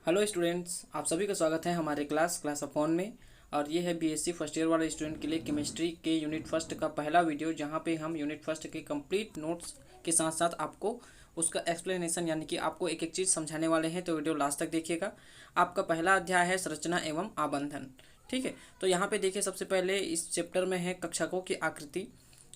Hello students, आप सभी का स्वागत है हमारे क्लास ऑफ वन में। और ये है बीएससी फर्स्ट ईयर वाले स्टूडेंट के लिए केमिस्ट्री के यूनिट फर्स्ट का पहला वीडियो, जहाँ पे हम यूनिट फर्स्ट के कंप्लीट नोट्स के साथ साथ आपको उसका एक्सप्लेनेशन यानी कि आपको एक एक चीज़ समझाने वाले हैं। तो वीडियो लास्ट तक देखिएगा। आपका पहला अध्याय है संरचना एवं आबंधन। ठीक है, तो यहाँ पे देखिए, सबसे पहले इस चैप्टर में है कक्षकों की आकृति।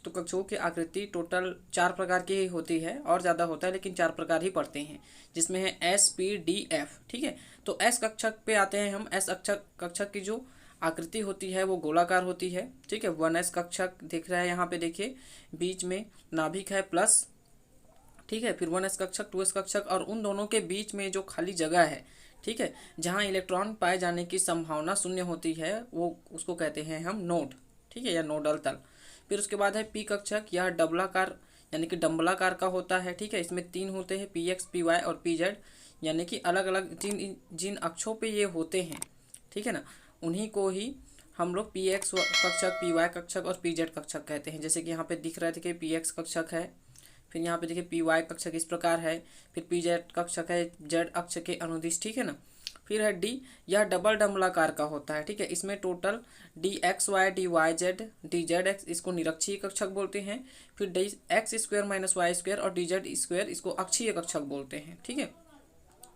तो कक्षकों की आकृति टोटल 4 प्रकार की होती है, और ज़्यादा होता है लेकिन 4 प्रकार ही पढ़ते हैं, जिसमें है एस पी डी एफ। ठीक है, तो एस कक्षक पे आते हैं हम। एस कक्षक की जो आकृति होती है वो गोलाकार होती है। ठीक है, 1s कक्षक दिख रहा है यहाँ पे, देखिए बीच में नाभिक है प्लस। ठीक है, फिर 1s कक्षक, 2s कक्षक, और उन दोनों के बीच में जो खाली जगह है, ठीक है, जहाँ इलेक्ट्रॉन पाए जाने की संभावना शून्य होती है, वो उसको कहते हैं हम नोड। ठीक है, या नोडल तल। फिर उसके बाद है पी कक्षक, यह डबलाकार यानी कि डम्बलाकार का होता है। ठीक है, इसमें 3 होते हैं, पी एक्स, पी वाई और पी जेड, यानी कि अलग अलग जिन जिन अक्षों पे ये होते हैं, ठीक है ना, उन्हीं को ही हम लोग पी एक्स कक्षक, पी वाई कक्षक और पी जेड कक्षक कहते हैं। जैसे कि यहाँ पे दिख रहा है कि पी एक्स कक्षक है, फिर यहाँ पे देखिए पी वाई कक्षक इस प्रकार है, फिर पी जेड कक्षक है जेड अक्ष के अनुदिश। ठीक है ना, फिर है डी, यह डबल डम्बलाकार का होता है। ठीक है, इसमें total d x y, d y z, d z x, इसको निरक्षीय कक्षक बोलते हैं। फिर d x square minus y square और डी जेड स्क्वायर, इसको अक्षीय कक्षक बोलते हैं। ठीक है,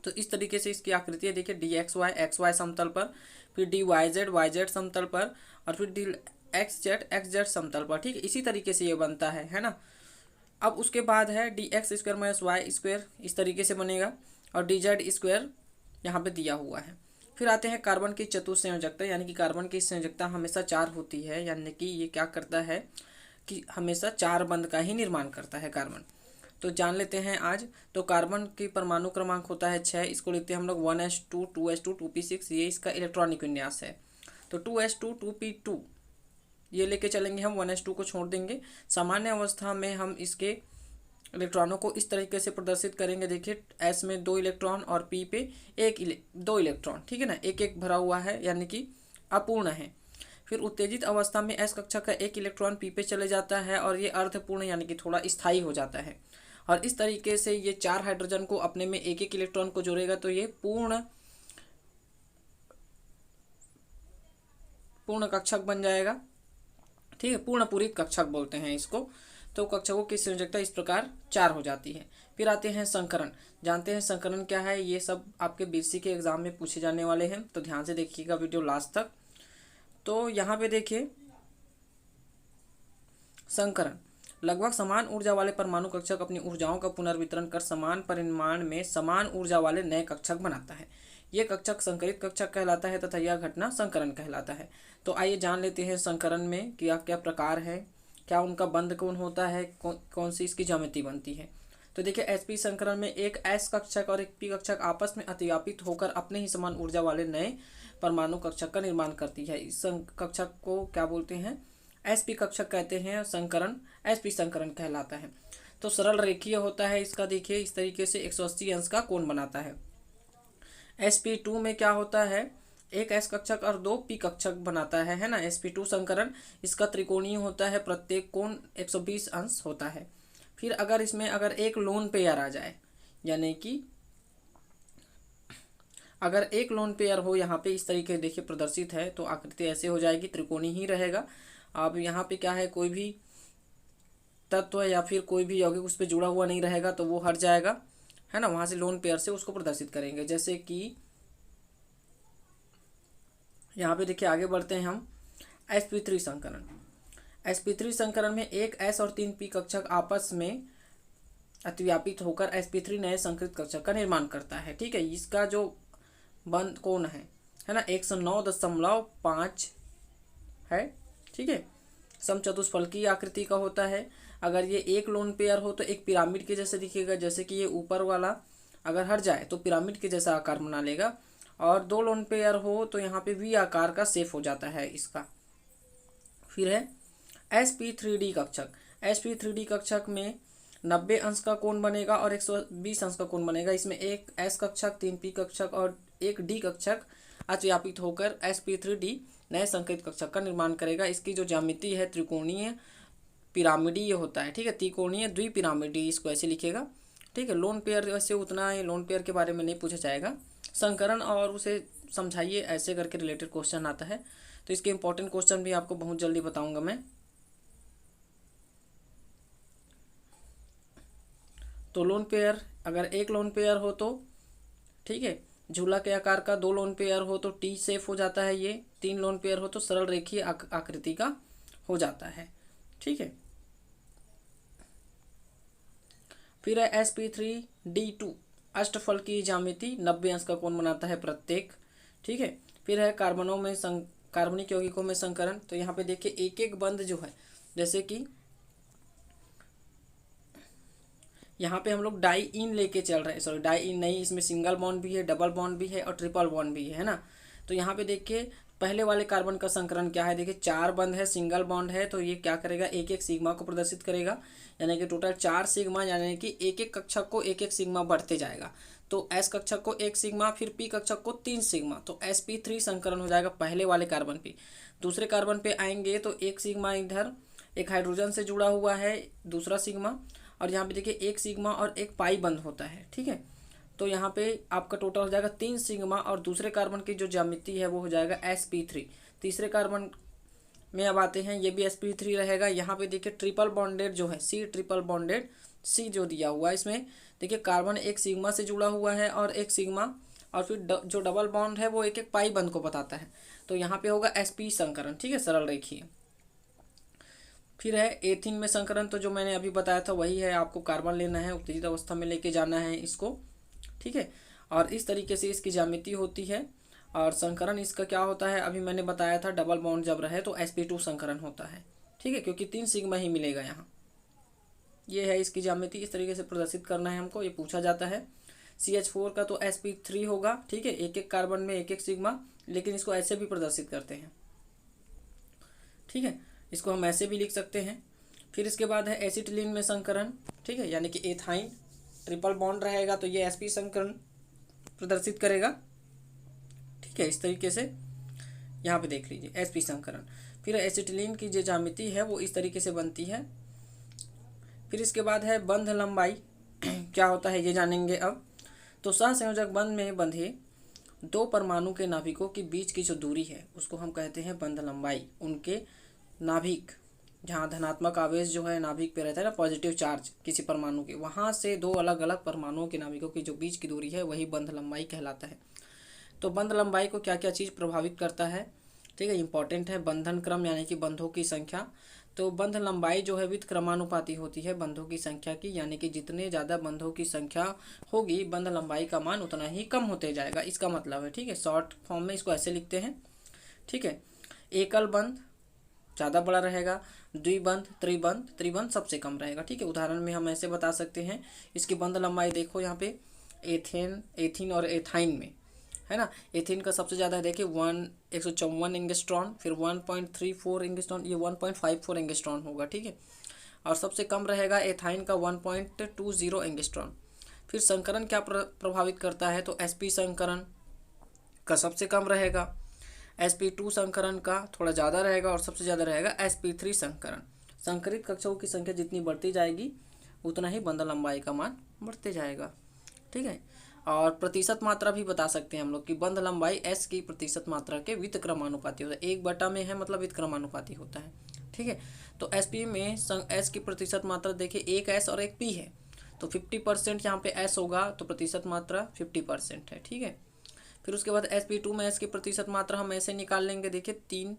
तो इस तरीके से इसकी आकृति है। देखिए डी एक्स वाई समतल पर, फिर डी वाई जेड समतल पर, और फिर डी एक्स जेड समतल पर। ठीक है, इसी तरीके से ये बनता है ना। अब उसके बाद है d x square minus y square, इस तरीके से बनेगा, और डी जेड स्क्वायर यहाँ पे दिया हुआ है। फिर आते हैं कार्बन की चतुस्संयोजकता, यानी कि कार्बन की संयोजकता हमेशा 4 होती है, यानी कि ये क्या करता है कि हमेशा 4 बंध का ही निर्माण करता है कार्बन। तो जान लेते हैं आज। तो कार्बन की परमाणु क्रमांक होता है 6, इसको लिखते हैं हम लोग 1s2, 2s2, 2p6, ये इसका इलेक्ट्रॉनिक विन्यास है। तो 2s2, 2p2 ये लेके चलेंगे हम, 1s2 को छोड़ देंगे। सामान्य अवस्था में हम इसके इलेक्ट्रॉनों को इस तरीके से प्रदर्शित करेंगे। देखिए एस में 2 इलेक्ट्रॉन और पी पे 2 इलेक्ट्रॉन। ठीक है ना, एक एक भरा हुआ है, यानी कि अपूर्ण है। फिर उत्तेजित अवस्था में एस कक्षक का 1 इलेक्ट्रॉन पी पे चले जाता है, और ये अर्धपूर्ण यानी कि थोड़ा स्थायी हो जाता है। और इस तरीके से ये 4 हाइड्रोजन को अपने में एक एक इलेक्ट्रॉन को जोड़ेगा, तो ये पूर्ण कक्षक बन जाएगा। ठीक है, पूर्ण पूरित कक्षक बोलते हैं इसको। तो कक्षकों की संयोजकता इस प्रकार 4 हो जाती है। फिर आते हैं संकरण। जानते हैं संकरण क्या है, ये सब आपके बीएससी के एग्जाम में पूछे जाने वाले हैं, तो ध्यान से देखिएगा वीडियो लास्ट तक। तो यहाँ पे देखिए संकरण, लगभग समान ऊर्जा वाले परमाणु कक्षक अपनी ऊर्जाओं का पुनर्वितरण कर समान परिमाण में समान ऊर्जा वाले नए कक्षक बनाता है। ये कक्षक संकरित कक्षक कहलाता है तथा यह घटना संकरण कहलाता है। तो आइए जान लेते हैं संकरण में क्या क्या प्रकार है, क्या उनका बंध कौन होता है, कौन सी इसकी ज्यामिति बनती है। तो देखिए एसपी संकरण में एक एस कक्षक और एक पी कक्षक आपस में अतिव्यापित होकर अपने ही समान ऊर्जा वाले नए परमाणु कक्षक का निर्माण करती है। इस कक्षक को क्या बोलते हैं, एसपी कक्षक कहते हैं। संकरण एसपी संकरण कहलाता है। तो सरल रेखीय होता है इसका, देखिए इस तरीके से 180 अंश का कोण बनाता है। sp2 में क्या होता है, एक एस कक्षक और 2 पी कक्षक बनाता है ना। sp2 संकरण इसका त्रिकोणीय होता है, प्रत्येक कोण 120 अंश होता है। फिर अगर इसमें अगर एक लोन पेयर आ जाए, यानी कि अगर एक लोन पेयर हो, यहाँ पे इस तरीके देखिए प्रदर्शित है, तो आकृति ऐसे हो जाएगी, त्रिकोणीय ही रहेगा। अब यहाँ पे क्या है, कोई भी तत्व या फिर कोई भी यौगिक उस पर जुड़ा हुआ नहीं रहेगा, तो वो हट जाएगा, है ना। वहां से लोन पेयर से उसको प्रदर्शित करेंगे। जैसे कि यहाँ पे देखिए आगे बढ़ते हैं हम। sp3 संकरण, sp3 संकरण में एक s और 3 p कक्षक आपस में अतिव्यापित होकर sp3 नए संकरित कक्षक का निर्माण करता है। ठीक है, इसका जो बंध कोण है ना, 109.5 है। ठीक है, समचतुष्फलकीय आकृति का होता है। अगर ये एक लोन पेयर हो तो एक पिरामिड के जैसे दिखेगा, जैसे कि ये ऊपर वाला अगर हट जाए तो पिरामिड के जैसा आकार बना लेगा, और 2 लोन पेयर हो तो यहाँ पे वी आकार का शेप हो जाता है इसका। फिर है sp3d कक्षक। sp3d कक्षक में 90 अंश का कोण बनेगा और 120 अंश का कोण बनेगा। इसमें एक s कक्षक, 3 p कक्षक और एक d कक्षक अतिव्यापित होकर sp3d नए संकरित कक्षक का निर्माण करेगा। इसकी जो ज्यामिति है त्रिकोणीय पिरामिडीय होता है। ठीक है, त्रिकोणीय द्विपिरामिडीय इसको ऐसे लिखेगा। ठीक है, लोन पेयर वैसे उतना है, लोन पेयर के बारे में नहीं पूछा जाएगा, संकरण और उसे समझाइए, ऐसे करके रिलेटेड क्वेश्चन आता है। तो इसके इंपॉर्टेंट क्वेश्चन भी आपको बहुत जल्दी बताऊंगा मैं। तो लोन पेयर, अगर एक लोन पेयर हो तो ठीक है, झूला के आकार का 2 लोन पेयर हो तो टी शेप हो जाता है ये, 3 लोन पेयर हो तो सरल रेखीय आकृति का हो जाता है। ठीक है, फिर है sp3d2 अष्टफल की ज्यामिति, 90 अंश का कोण बनाता है प्रत्येक। ठीक है, फिर है कार्बनों में कार्बनिक यौगिकों में संकरण। तो यहाँ पे देखिए एक एक बंध जो है, जैसे कि यहाँ पे हम लोग डाई इन लेके चल रहे हैं, सॉरी डाई इन नहीं, इसमें सिंगल बॉन्ड भी है, डबल बॉन्ड भी है और ट्रिपल बॉन्ड भी है ना। तो यहाँ पे देखिए पहले वाले कार्बन का संकरण क्या है, देखिए 4 बंध है, सिंगल बॉन्ड है, तो ये क्या करेगा, एक एक सिग्मा को प्रदर्शित करेगा, यानी कि टोटल 4 सिग्मा, यानी कि एक एक कक्षक को एक एक सिग्मा बढ़ते जाएगा। तो एस कक्षक को 1 सिग्मा, फिर पी कक्षक को 3 सिग्मा, तो sp3 संकरण हो जाएगा पहले वाले कार्बन पे। दूसरे कार्बन पे आएंगे तो 1 सिग्मा इधर एक हाइड्रोजन से जुड़ा हुआ है, दूसरा सिग्मा, और यहाँ पे देखिए 1 सिग्मा और 1 पाई बंद होता है। ठीक है, तो यहाँ पे आपका टोटल हो जाएगा 3 सिग्मा, और दूसरे कार्बन की जो ज्यामिति है वो हो जाएगा sp3। तीसरे कार्बन में अब आते हैं, ये भी sp3 रहेगा। यहाँ पे देखिए ट्रिपल बॉन्डेड जो है C, ट्रिपल बॉन्डेड C जो दिया हुआ है, इसमें देखिए कार्बन 1 सिग्मा से जुड़ा हुआ है और 1 सिग्मा, और फिर जो डबल बॉन्ड है वो एक एक पाई बंद को बताता है। तो यहाँ पे होगा sp संकरण। ठीक है, सरल रेखीय। फिर है एथीन में संकरण, तो जो मैंने अभी बताया था वही है, आपको कार्बन लेना है, उत्तेजित अवस्था में लेके जाना है इसको। ठीक है, और इस तरीके से इसकी ज्यामिति होती है। और संकरण इसका क्या होता है, अभी मैंने बताया था, डबल बॉन्ड जब रहे तो sp2 संकरण होता है। ठीक है, क्योंकि 3 सिग्मा ही मिलेगा यहाँ। ये है इसकी ज्यामिति, इस तरीके से प्रदर्शित करना है हमको, ये पूछा जाता है। CH4 का तो sp3 होगा। ठीक है, एक एक कार्बन में एक एक सिग्मा, लेकिन इसको ऐसे भी प्रदर्शित करते हैं। ठीक है, इसको हम ऐसे भी लिख सकते हैं। फिर इसके बाद है एसिटिलीन में संकरण। ठीक है, यानी कि एथाइन, ट्रिपल बॉन्ड रहेगा तो ये sp संकरण प्रदर्शित करेगा। ठीक है, इस तरीके से यहाँ पे देख लीजिए sp संकरण। फिर एसिटिलीन की जो ज्यामिति है वो इस तरीके से बनती है। फिर इसके बाद है बंध लंबाई क्या होता है ये जानेंगे अब। तो सहसंयोजक बंध में बंधे 2 परमाणु के नाभिकों के बीच की जो दूरी है उसको हम कहते हैं बंध लंबाई। उनके नाभिक, जहाँ धनात्मक आवेश जो है नाभिक पे रहता है ना, पॉजिटिव चार्ज किसी परमाणु के, वहाँ से 2 अलग अलग परमाणुओं के नाभिकों की जो बीच की दूरी है वही बंध लंबाई कहलाता है। तो बंध लंबाई को क्या क्या चीज़ प्रभावित करता है, ठीक है, इंपॉर्टेंट है। बंधन क्रम यानी कि बंधों की संख्या। तो बंध लंबाई जो है विद क्रमानुपाती होती है बंधों की संख्या की, यानी कि जितने ज़्यादा बंधों की संख्या होगी बंध लंबाई का मान उतना ही कम होते जाएगा, इसका मतलब है। ठीक है, शॉर्ट फॉर्म में इसको ऐसे लिखते हैं। ठीक है, एकल बंध ज़्यादा बड़ा रहेगा, द्विबंध, त्रिबंध, त्रिबंध सबसे कम रहेगा। ठीक है, उदाहरण में हम ऐसे बता सकते हैं। इसकी बंध लंबाई देखो यहाँ पे, एथीन और एथाइन में है ना। एथीन का सबसे ज़्यादा है, देखिए 154 एंगस्ट्रॉन, फिर 1.34 एंगस्ट्रॉन, ये 1.54 एंगस्ट्रॉन होगा। ठीक है, और सबसे कम रहेगा एथाइन का 1.20 एंगस्ट्रॉन। फिर संकरण क्या प्रभावित करता है, तो sp संकरण का सबसे कम रहेगा, sp2 संकरण का थोड़ा ज़्यादा रहेगा, और सबसे ज़्यादा रहेगा sp3 संकरण। संकरित कक्षकों की संख्या जितनी बढ़ती जाएगी उतना ही बंध लंबाई का मान बढ़ते जाएगा। ठीक है, और प्रतिशत मात्रा भी बता सकते हैं हम लोग कि बंध लंबाई s की प्रतिशत मात्रा के वित्त क्रमानुपाती होता है। 1/, में है मतलब वित्त क्रमानुपाती होता है। ठीक है, तो sp में s की प्रतिशत मात्रा देखिए, एक s और एक p है, तो 50% यहाँ पे s होगा, तो प्रतिशत मात्रा 50% है। ठीक है, फिर उसके बाद sp2 में s की प्रतिशत मात्रा हम ऐसे निकाल लेंगे, देखिए 3,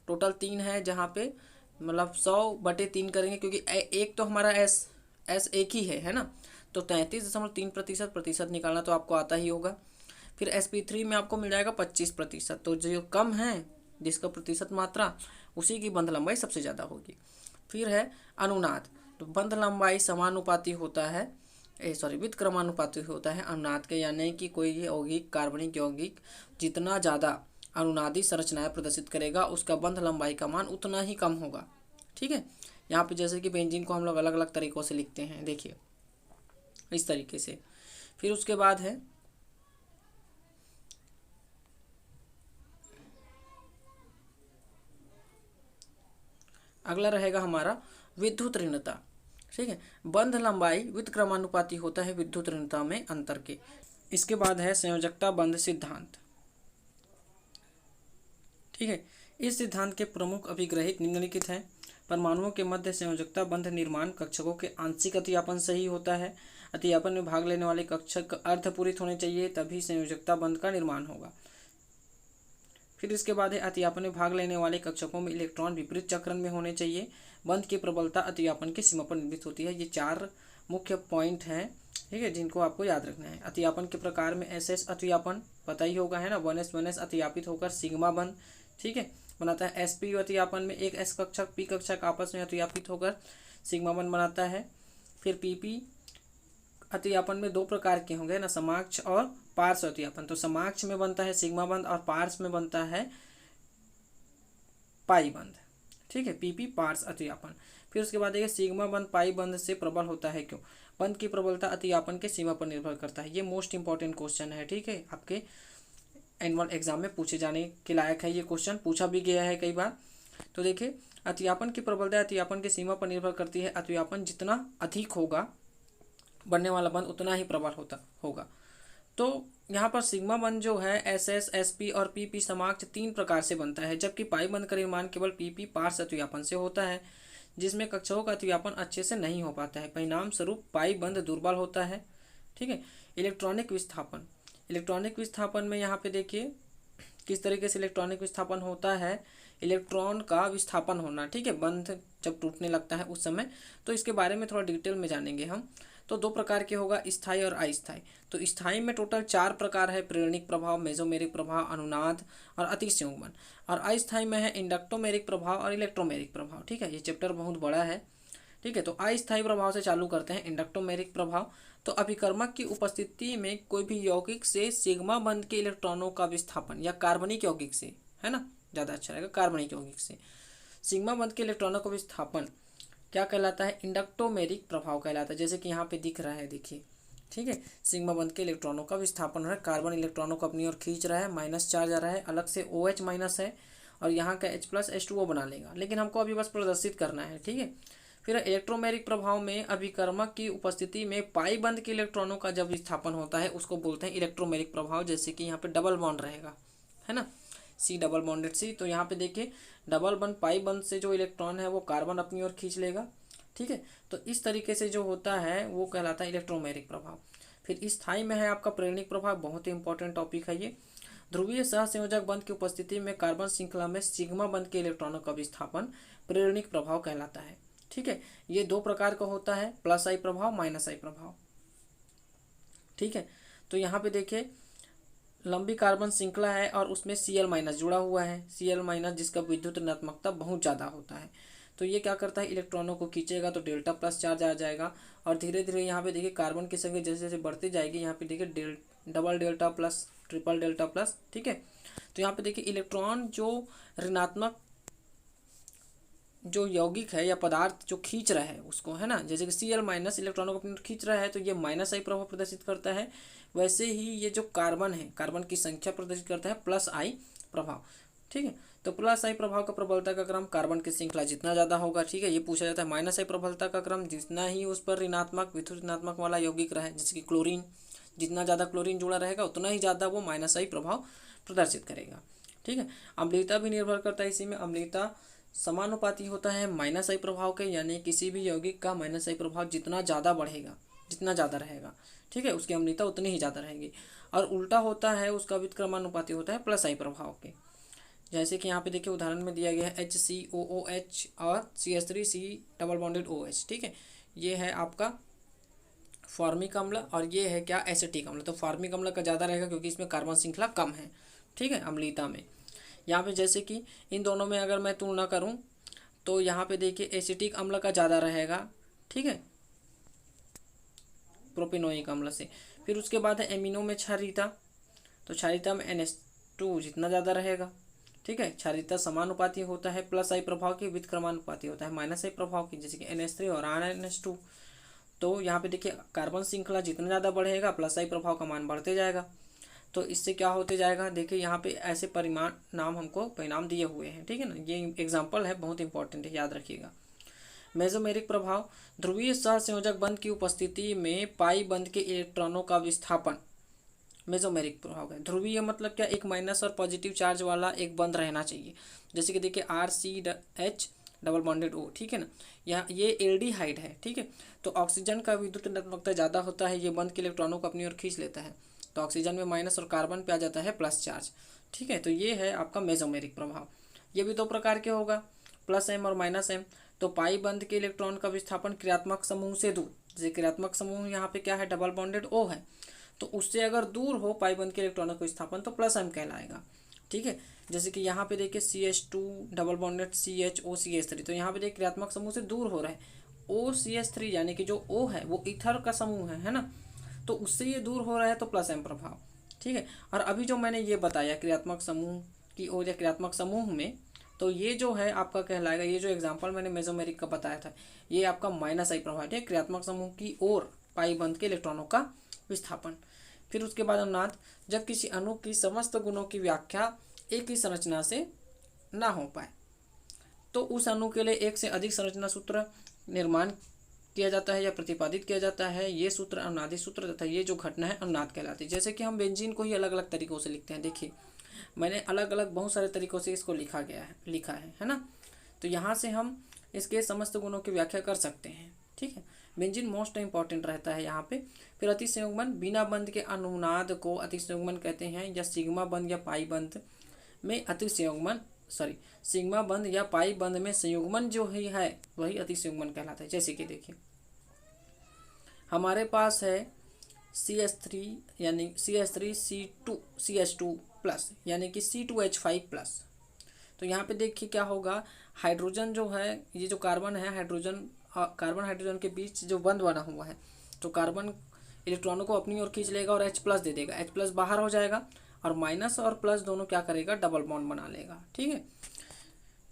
टोटल 3 है, जहाँ पे मतलब 100/3 करेंगे, क्योंकि एक तो हमारा s एक ही है ना, तो 33.3% प्रतिशत निकालना तो आपको आता ही होगा। फिर sp3 में आपको मिल जाएगा 25%, तो जो कम है जिसका प्रतिशत मात्रा, उसी की बंध लंबाई सबसे ज़्यादा होगी। फिर है अनुनाद, तो बंध लंबाई समानुपाती होता है, वित्त क्रमानुपाती होता है अनुनाद के, यानी कि कोई यौगिक, कार्बनिक यौगिक जितना ज़्यादा अनुनादी संरचनाएं प्रदर्शित करेगा उसका बंध लंबाई का मान उतना ही कम होगा। ठीक है, यहाँ पे जैसे कि बेंजीन को हम लोग अलग अलग तरीक़ों से लिखते हैं, देखिए इस तरीके से। फिर उसके बाद है अगला रहेगा हमारा विद्युत ऋणता। ठीक है, बंध लंबाई वित्त क्रमानुपाती होता है विद्युत ऋणता में अंतर के। इसके बाद है संयोजकता बंध सिद्धांत। ठीक है, इस सिद्धांत के प्रमुख अभिग्रहित निम्नलिखित हैं। परमाणुओं के मध्य संयोजकता बंध निर्माण कक्षकों के आंशिक अतिव्यापन से ही होता है। अतिव्यापन में भाग लेने वाले कक्षक अर्धपूरित होने चाहिए, तभी संयोजकता बंध का निर्माण होगा। फिर इसके बाद है अतिव्यापन में भाग लेने वाले कक्षकों में इलेक्ट्रॉन विपरीत चक्रण में होने चाहिए। बंध की प्रबलता अतिव्यापन की सीमा पर निर्मित होती है। ये 4 मुख्य पॉइंट हैं, ठीक है, जिनको आपको याद रखना है। अतिव्यापन के प्रकार में SS अतिव्यापन पता ही होगा, है ना, 1s अतिव्यापित होकर सिग्मा बंध, ठीक है, बनाता है। SP अतिव्यापन में एक S कक्षक P कक्षक आपस में अतिव्यापित होकर सिग्मा बंध बनाता है। फिर PP अतिव्यापन में 2 प्रकार के होंगे ना, समाक्ष और पार्श्व अतिव्यापन। तो समाक्ष में बनता है सिग्मा बंध और पार्श्व में बनता है पाई बंध, ठीक है, PP पार्श्व अतिव्यापन। फिर उसके बाद देखिए सिग्मा बंध पाई बंध से प्रबल होता है, क्यों? बंध की प्रबलता अतिव्यापन के सीमा पर निर्भर करता है। ये मोस्ट इंपॉर्टेंट क्वेश्चन है, ठीक है, आपके एनुअल एग्जाम में पूछे जाने के लायक है। ये क्वेश्चन पूछा भी गया है कई बार। तो देखिए अतिव्यापन की प्रबलता अतिव्यापन की सीमा पर निर्भर करती है। अतिव्यापन जितना अधिक होगा बनने वाला बंध उतना ही प्रबल होगा। तो यहाँ पर सिग्मा बंध जो है SS, SP और PP समाक्ष 3 प्रकार से बनता है, जबकि पाई बंध का निर्माण केवल PP पार्श्व अतिव्यापन से होता है, जिसमें कक्षकों का अतिव्यापन अच्छे से नहीं हो पाता है। परिणाम स्वरूप पाई बंध दुर्बल होता है, ठीक है। इलेक्ट्रॉनिक विस्थापन, इलेक्ट्रॉनिक विस्थापन में यहाँ पे देखिए किस तरीके से इलेक्ट्रॉनिक विस्थापन होता है। इलेक्ट्रॉन का विस्थापन होना, ठीक है, बंध जब टूटने लगता है उस समय। तो इसके बारे में थोड़ा डिटेल में जानेंगे हम। तो 2 प्रकार के होगा, स्थायी और अस्थायी। तो स्थायी में टोटल 4 प्रकार है, प्रेरणिक प्रभाव, मेसोमेरिक प्रभाव, अनुनाद और अतिसंयुग्मन। और अस्थायी में है इंडक्टोमेरिक प्रभाव और इलेक्ट्रोमेरिक प्रभाव, ठीक है। ये चैप्टर बहुत बड़ा है, ठीक है। तो अस्थायी प्रभाव से चालू करते हैं, इंडक्टोमेरिक प्रभाव। तो अभिकर्मक की उपस्थिति में कोई भी यौगिक से सिग्मा बंध के इलेक्ट्रॉनों का विस्थापन, या कार्बनिक यौगिक से, है ना, ज़्यादा अच्छा रहेगा, कार्बनिक यौगिक से सिग्मा बंध के इलेक्ट्रॉनों का विस्थापन क्या कहलाता है? इंडक्टोमेरिक प्रभाव कहलाता है। जैसे कि यहाँ पे दिख रहा है, देखिए, ठीक है, सिग्मा बंध के इलेक्ट्रॉनों का विस्थापन हो रहा है, कार्बन इलेक्ट्रॉनों को अपनी ओर खींच रहा है, माइनस चार्ज आ रहा है, अलग से OH माइनस है और यहाँ का H+H2O बना लेगा, लेकिन हमको अभी बस प्रदर्शित करना है, ठीक है। फिर इलेक्ट्रोमेरिक प्रभाव में अभिकर्मक की उपस्थिति में पाई बंध के इलेक्ट्रॉनों का जब विस्थापन होता है उसको बोलते हैं इलेक्ट्रोमेरिक प्रभाव। जैसे कि यहाँ पे डबल बॉन्ड रहेगा, है ना, C डबल बॉन्डेड C। तो यहाँ पे देखिए डबल बंध पाई बंध से जो इलेक्ट्रॉन है वो कार्बन अपनी ओर खींच लेगा, ठीक है। तो इस तरीके से जो होता है वो कहलाता है इलेक्ट्रोमेरिक प्रभाव। फिर स्थायी में है आपका प्रेरणिक प्रभाव, बहुत ही इंपॉर्टेंट टॉपिक है ये। ध्रुवीय सहसंयोजक बंध की उपस्थिति में कार्बन श्रृंखला में सिग्मा बंध के इलेक्ट्रॉनों का विस्थापन प्रेरणिक प्रभाव कहलाता है, ठीक है। ये 2 प्रकार का होता है, प्लस आई प्रभाव, माइनस आई प्रभाव, ठीक है। तो यहाँ पे देखिए लंबी कार्बन श्रृंखला है और उसमें Cl- जुड़ा हुआ है, Cl- जिसका विद्युत ऋणात्मकता बहुत ज़्यादा होता है। तो ये क्या करता है, इलेक्ट्रॉनों को खींचेगा तो डेल्टा प्लस चार्ज आ जाएगा। और धीरे धीरे यहाँ पे देखिए कार्बन की संख्या जैसे जैसे बढ़ती जाएगी, यहाँ पे देखिए double delta plus, triple delta plus, ठीक है। तो यहाँ पे देखिए इलेक्ट्रॉन जो ऋणात्मक जो यौगिक है या पदार्थ जो खींच रहा है उसको, है ना, जैसे कि Cl- इलेक्ट्रॉनों को अपनी ओर खींच रहा है तो ये माइनस आई प्रभाव प्रदर्शित करता है। वैसे ही ये जो कार्बन है, कार्बन की संख्या प्रदर्शित करता है प्लस आई प्रभाव, ठीक है। तो प्लस आई प्रभाव का प्रबलता का क्रम कार्बन की श्रृंखला जितना ज़्यादा होगा, ठीक है, ये पूछा जाता है। माइनस आई प्रबलता का क्रम जितना ही उस पर ऋणात्मक विद्युत ऋणात्मक वाला यौगिक रहे, जैसे कि क्लोरीन, जितना ज़्यादा क्लोरीन जुड़ा रहेगा उतना ही ज़्यादा वो माइनस आई प्रभाव प्रदर्शित करेगा, ठीक है। अम्लीयता भी निर्भर करता है इसी में। अम्लीयता समानुपाती होता है माइनस आई प्रभाव के, यानी किसी भी यौगिक का माइनस आई प्रभाव जितना ज़्यादा बढ़ेगा, जितना ज़्यादा रहेगा, ठीक है, उसकी अम्लीयता उतनी ही ज़्यादा रहेगी। और उल्टा होता है, उसका व्युत्क्रमानुपाती होता है प्लस आई प्रभाव के। जैसे कि यहाँ पे देखिए उदाहरण में दिया गया है HCOOH और CH3C डबल बॉन्डेड OH, ठीक है। ये है आपका फॉर्मिक अम्ल और ये है क्या, एसिटिक अम्ल। तो फॉर्मिक अम्ल का ज़्यादा रहेगा क्योंकि इसमें कार्बन श्रृंखला कम है, ठीक है, अम्लीयता में। यहाँ पे जैसे कि इन दोनों में अगर मैं तुलना करूँ तो यहाँ पे देखिए एसिटिक अम्ल का ज़्यादा रहेगा, ठीक है, प्रोपेनोइक अम्ल से। फिर उसके बाद है एमिनो में क्षारीयता। तो क्षारीयता में NH2 जितना ज़्यादा रहेगा, ठीक है। क्षारीयता समानुपाती होता है प्लस आई प्रभाव की, व्युत्क्रमानुपाती होता है माइनस आई प्रभाव की, जैसे कि NH3 और NH2। तो यहाँ पे देखिए कार्बन श्रृंखला जितना ज़्यादा बढ़ेगा प्लस आई प्रभाव का मान बढ़ते जाएगा। तो इससे क्या होते जाएगा, देखिए यहाँ पे ऐसे परिमाण नाम हमको परिणाम दिए हुए हैं, ठीक है ना, ये एग्जाम्पल है, बहुत इंपॉर्टेंट है, याद रखिएगा। मेसोमेरिक प्रभाव, ध्रुवीय सहसंयोजक बंध की उपस्थिति में पाई बंध के इलेक्ट्रॉनों का विस्थापन मेसोमेरिक प्रभाव है। ध्रुवीय मतलब क्या, एक माइनस और पॉजिटिव चार्ज वाला एक बंध रहना चाहिए। जैसे कि देखिए RCH डबल बॉन्डेड O, ठीक है ना, यहाँ ये एल्डिहाइड है, ठीक है। तो ऑक्सीजन का विद्युत ऋणात्मकता ज़्यादा होता है, ये बंध के इलेक्ट्रॉनों को अपनी ओर खींच लेता है, तो ऑक्सीजन में माइनस और कार्बन पे आ जाता है प्लस चार्ज, ठीक है। तो ये है आपका मेसोमेरिक प्रभाव। ये भी दो प्रकार के होगा, प्लस M और माइनस M। तो पाई बंध के इलेक्ट्रॉन का विस्थापन क्रियात्मक समूह से दूर, जैसे क्रियात्मक समूह यहाँ पे क्या है, डबल बॉन्डेड O है, तो उससे अगर दूर हो पाई बंध के इलेक्ट्रॉनों का विस्थापन तो प्लस M कहलाएगा, ठीक है। जैसे कि यहाँ पे देखिए CH2 double bonded CHO CH3, तो यहाँ पे देखिए क्रियात्मक समूह से दूर हो रहा है, OCH3 यानी कि जो O है वो ईथर का समूह है ना, तो उससे ये दूर हो रहा है तो प्लस M प्रभाव, ठीक है। और अभी जो मैंने ये बताया क्रियात्मक समूह की ओर या क्रियात्मक समूह में, तो ये जो है आपका कहलाएगा, ये जो एग्जाम्पल मैंने मेसोमेरिक का बताया था, ये आपका माइनस I प्रभाव है, क्रियात्मक समूह की ओर पाई बंध के इलेक्ट्रॉनों का विस्थापन। फिर उसके बाद अनुनाद, जब किसी अणु की समस्त गुणों की व्याख्या एक ही संरचना से ना हो पाए, तो उस अणु के लिए एक से अधिक संरचना सूत्र निर्माण किया जाता है या प्रतिपादित किया जाता है। ये सूत्र अनुनादी सूत्र तथा ये जो घटना है अनुनाद कहलाती है। जैसे कि हम बेंजीन को ही अलग अलग तरीकों से लिखते हैं, देखिए मैंने अलग अलग बहुत सारे तरीकों से इसको लिखा है ना। तो यहाँ से हम इसके समस्त गुणों की व्याख्या कर सकते हैं, ठीक है। बेंजीन मोस्ट इंपॉर्टेंट रहता है यहाँ पे। फिर अतिसंयुग्मन, बिना बंध के अनुनाद को अतिसंयुग्मन कहते हैं, या सिग्मा बंध या पाई बंध में अतिसंयुग्मन, सिग्मा बंध या पाई बंध में संयुग्मन जो ही है वही अतिसंयुग्मन कहलाता है। जैसे कि देखिए हमारे पास है CH3 यानी CH3 प्लस यानी कि C2H5 प्लस। तो यहाँ पे देखिए क्या होगा, हाइड्रोजन जो है, ये जो कार्बन है, कार्बन हाइड्रोजन के बीच जो बंध बना हुआ है, तो कार्बन इलेक्ट्रॉनों को अपनी ओर खींच लेगा और H प्लस दे देगा, H प्लस बाहर हो जाएगा और माइनस और प्लस दोनों क्या करेगा, डबल बॉन्ड बना लेगा, ठीक है।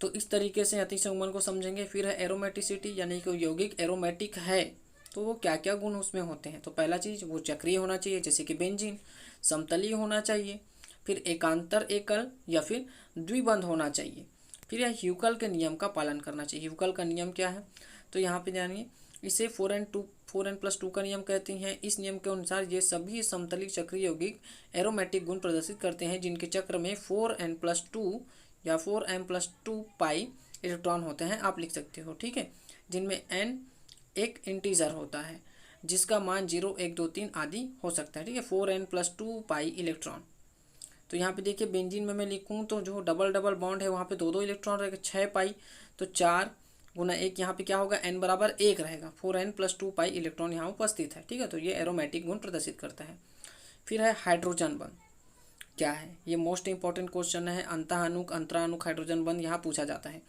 तो इस तरीके से अतिसंयुग्मन को समझेंगे। फिर है एरोमेटिसिटी, यानी कि यौगिक एरोमेटिक है तो वो क्या क्या गुण उसमें होते हैं। तो पहला चीज़ वो चक्रीय होना चाहिए, जैसे कि बेंजीन, समतलीय होना चाहिए, फिर एकांतर एकल या फिर द्विबंध होना चाहिए, फिर यह ह्यूकल के नियम का पालन करना चाहिए। ह्यूकल का नियम क्या है, तो यहाँ पे जानिए, इसे 4n+2 का नियम कहते हैं। इस नियम के अनुसार ये सभी समतलीय चक्रीय यौगिक एरोमेटिक गुण प्रदर्शित करते हैं जिनके चक्र में 4n+2 या 4m+2 पाई इलेक्ट्रॉन होते हैं, आप लिख सकते हो, ठीक है, जिनमें n एक इंटीजर होता है जिसका मान 0, 1, 2, 3 आदि हो सकता है, ठीक है। 4n+2 pi electron. तो यहाँ पे देखिए बेंजीन में मैं लिखूँ तो जो डबल डबल बॉन्ड है वहाँ पे 2 इलेक्ट्रॉन रहेगा, 6 पाई, तो 4 गुना 1, यहाँ पे क्या होगा, n बराबर 1 रहेगा, 4n+2 पाई इलेक्ट्रॉन यहाँ उपस्थित है, ठीक है। तो ये एरोमेटिक गुण प्रदर्शित करता है। फिर है हाइड्रोजन बंध, क्या है, ये मोस्ट इंपॉर्टेंट क्वेश्चन है। अंतःअणुक अंतराणुक हाइड्रोजन बंध यहाँ पूछा जाता है।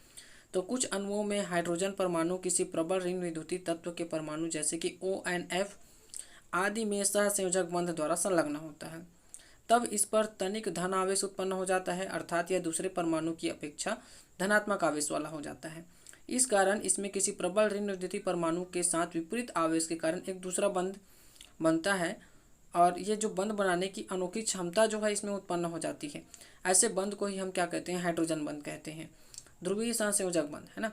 तो कुछ अणुओं में हाइड्रोजन परमाणु किसी प्रबल ऋण विद्युतीय तत्व के परमाणु जैसे कि ONF आदि में सहसंयोजक बंध द्वारा संलग्न होता है, तब इस पर तनिक धन आवेश उत्पन्न हो जाता है, अर्थात यह दूसरे परमाणु की अपेक्षा धनात्मक आवेश वाला हो जाता है। इस कारण इसमें किसी प्रबल ऋण विद्युतीय परमाणु के साथ विपरीत आवेश के कारण एक दूसरा बंध बनता है और ये जो बंध बनाने की अनोखी क्षमता जो है इसमें उत्पन्न हो जाती है। ऐसे बंध को ही हम क्या कहते हैं, हाइड्रोजन बंध कहते हैं। ध्रुवीय सहसंयोजक बंध है ना,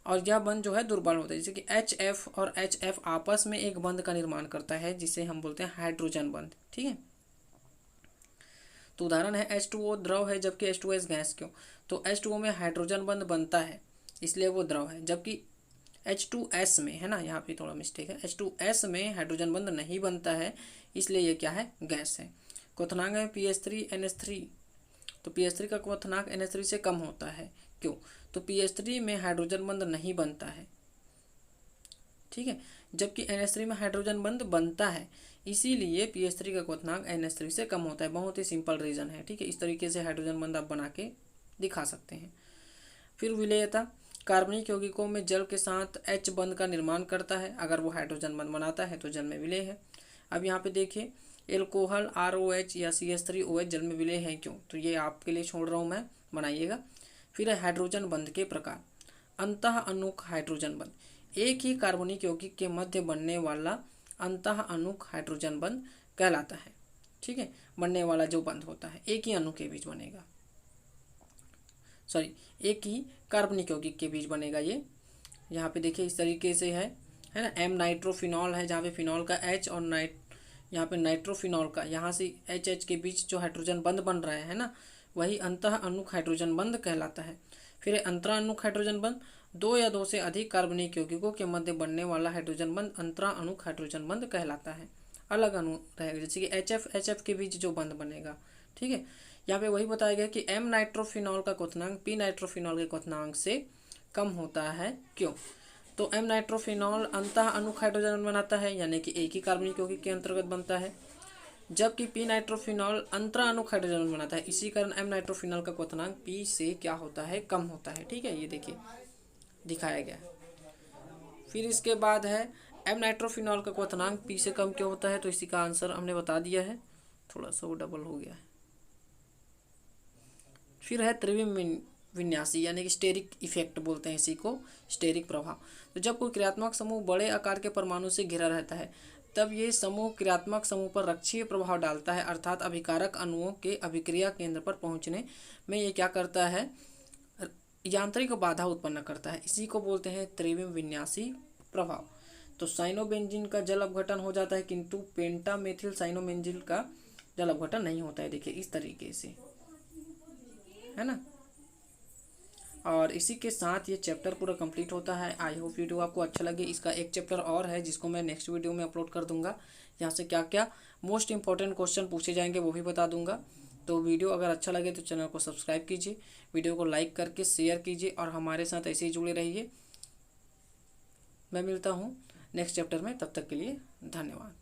और यह बंध जो है दुर्बल होता है, जैसे कि HF और HF आपस में एक बंध का निर्माण करता है जिसे हम बोलते हैं हाइड्रोजन बंध, ठीक है। तो उदाहरण है H2O द्रव है जबकि H2S गैस। क्यों, तो H2O में हाइड्रोजन बंध बनता है इसलिए वो द्रव है, जबकि H2S में, है ना, यहाँ पे थोड़ा मिस्टेक है, H2S में हाइड्रोजन बंध नहीं बनता है इसलिए ये क्या है, गैस है। क्वथनांक है PH3NH3, तो PH3 का क्वथनांक NH3 से कम होता है। क्यों, तो PH3 में हाइड्रोजन बंध नहीं बनता है, ठीक है, जबकि NH3 में हाइड्रोजन बंध बनता है, इसीलिए PH3 का क्वथनांक NH3 से कम होता है। बहुत ही सिंपल रीज़न है, ठीक है। इस तरीके से हाइड्रोजन बंध आप बना के दिखा सकते हैं। फिर विलेयता, कार्बनिक यौगिकों में जल के साथ H बंध का निर्माण करता है, अगर वो हाइड्रोजन बंध बनाता है तो जल में विलेय है। अब यहाँ पे देखिए एल्कोहल ROH या CH3OH जल में विलेय है, क्यों, तो ये आपके लिए छोड़ रहा हूँ मैं, बनाइएगा। फिर है हाइड्रोजन बंध के प्रकार, अंतःअणुक हाइड्रोजन बंध, एक ही कार्बनिक यौगिक के मध्य बनने वाला अंतःअणुक हाइड्रोजन बंध कहलाता है, ठीक है। बनने वाला जो बंध होता है एक ही अणु के बीच बनेगा, एक ही कार्बनिक यौगिक के बीच बनेगा। ये यहाँ पे देखिए इस तरीके से है ना। M नाइट्रोफिनॉल है जहाँ पे फिनॉल का H और यहाँ पे नाइट्रोफिनॉल का, यहाँ से HH के बीच जो हाइड्रोजन बंध बन रहा है ना, वही अंतः अणुक हाइड्रोजन बंध कहलाता है। फिर अंतरा अणुक हाइड्रोजन बंध, दो या दो से अधिक कार्बनिक यौगिकों के मध्य बनने वाला हाइड्रोजन बंध अंतरा अणुक हाइड्रोजन बंध कहलाता है। अलग अणु रहेगा, जैसे कि HF के बीच जो बंध बनेगा, ठीक है। यहाँ पे वही बताया गया कि M नाइट्रोफिनॉल का क्वथनांक P नाइट्रोफिनॉल के क्वथनांक से कम होता है, क्यों? तो M नाइट्रोफिनॉल अंतः अणुक हाइड्रोजन बनाता है, यानी कि एक ही कार्बनिक यौगिक के अंतर्गत बनता है, जबकि P नाइट्रोफिनॉल अंतरा अणुक हाइड्रोजन बनाता है। इसी कारण M नाइट्रोफिनॉल का क्वथनांक P से क्या होता है, कम होता है, ठीक है। ये देखिए दिखाया गया है। फिर इसके बाद है M नाइट्रोफिनॉल का क्वथनांक P से कम क्यों होता है, तो इसी का आंसर हमने बता दिया है, थोड़ा सा वो डबल हो गया है। फिर है त्रिविम विन्यासी, यानी कि स्टेरिक इफेक्ट बोलते हैं इसी को, स्टेरिक प्रभाव। तो जब कोई क्रियात्मक समूह बड़े आकार के परमाणु से घिरा रहता है, तब ये समूह क्रियात्मक समूह पर रक्षीय प्रभाव डालता है, अर्थात अभिकारक अणुओं के अभिक्रिया केंद्र पर पहुंचने में ये क्या करता है, यांत्रिक बाधा उत्पन्न करता है। इसी को बोलते हैं त्रिविम विन्यासी प्रभाव। तो साइनोबेंजीन का जल अपघटन हो जाता है, किंतु पेंटामेथिल साइनोबेंजीन का जल अपघटन नहीं होता है। देखिए इस तरीके से, है ना। और इसी के साथ ये चैप्टर पूरा कंप्लीट होता है। आई होप वीडियो आपको अच्छा लगे। इसका एक चैप्टर और है जिसको मैं नेक्स्ट वीडियो में अपलोड कर दूंगा। यहाँ से क्या क्या मोस्ट इंपॉर्टेंट क्वेश्चन पूछे जाएंगे वो भी बता दूंगा। तो वीडियो अगर अच्छा लगे तो चैनल को सब्सक्राइब कीजिए, वीडियो को लाइक करके शेयर कीजिए और हमारे साथ ऐसे ही जुड़े रहिए। मैं मिलता हूँ नेक्स्ट चैप्टर में, तब तक के लिए धन्यवाद।